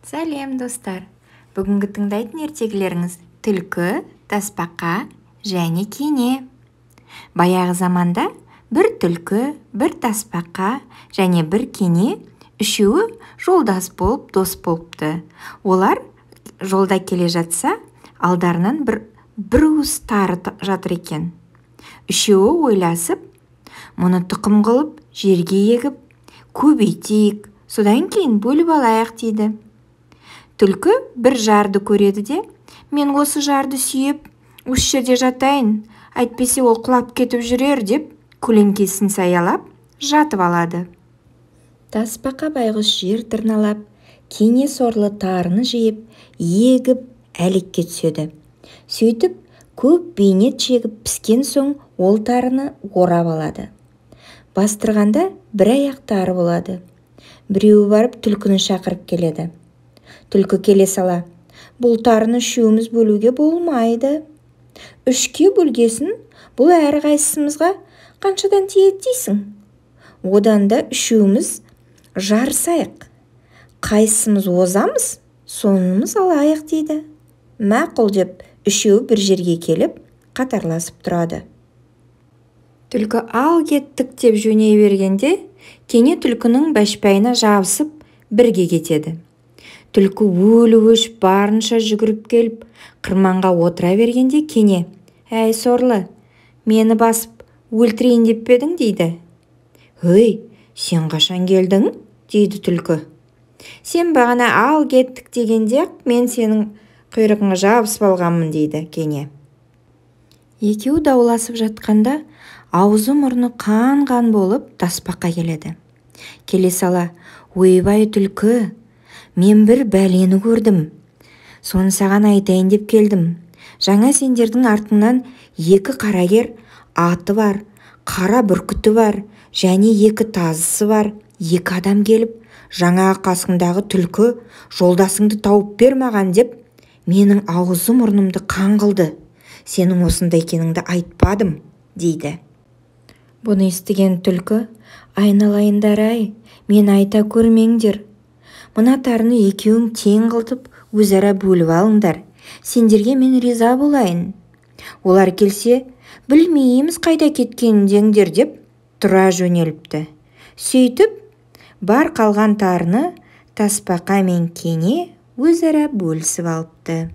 Сәлем достар! Бүгінгі тыңдайтын ертегілеріңіз түлкі, тасбақа және кене. Баяғы заманда бір түлкі, бір тасбақа және бір кене үшеуі жолдас болып дос болыпты. Олар жолда келе жатса, алдарынан бір уыс тары жатыр екен. Үшеуі ойласып, мұны тұқым қылып, жерге егіп, көбейтейік, содан кейін бөліп алайық дейді. Түлкі бір жарды көреді де, мен осы жарды сүйеп, осы жерде жатайын, әйтпесе ол құлап кетіп жүрер деп, көлеңкесін саялап, жатып алады. Тасбақа байғұс жер тырналап, кене сорлы тарыны жиып, егіп, әлекке түседі. Сөйтіп, көп бейнет шегіп піскен соң, ол тарыны орап алады. Бастырғанда бір аяқ тары болады. Біреуі барып түлкіні шақырып келеді. Түлкі келе сала, бұл тарыны үшеуміз бөлуге болмайды. Үшке бөлгесін, бұл әрқайсымызға қаншадан тиеді дейсің? Одан да үшеуміз жарысайық. Қайсымыз озамыз, сонымыз алайық дейді. Мақұл деп, үшеуі бір жерге келіп, қатарласып тұрады. Түлкі ал кеттік деп жөней бергенде, кене түлкінің бәшбайына жабысып, бірге кетеді. Түлкі өлі өшіп барынша жүгіріп келіп, қырманға отыра бергенде кене, әй сорлы, мені басып өлтірейін деп пе едің дейді. Өй, сен қашан келдің? Дейді түлкі. Сен бағана ал кеттік дегенде мен сенің құйрығыңа жабысып алғанмын дейді кене. Екеуі дауласып жатқанда, аузы мұрны қан-қан болып тасбақа келеді. Келе сала, ойбай түлкі, мен бір бәлені көрдім. Соны саған айтайын деп келдім. Жаңа сендердің артыңнан екі қарагер аты бар, қара бүркіті бар, және екі тазысы бар, екі адам келіп, жаңағы қасыңдағы түлкі жолдасыңды тауып бер маған деп, менің аузы мұрнымды қан қылды. Сенің осындай екеніңді айтпадым, дейді. Бұны естіген түлкі, айналайындар-ай, мен айта көрмеңдер. Мына тарыны екеуің тең қылтып, өзара бөліп алыңдар. Сендерге мен риза болайын. Олар келсе, білмейміз қайда кеткендеңдер деп тұра жөнеліпті. Сөйтіп, бар қалған тарыны тасбақа мен кене өзара бөлісіп алыпты.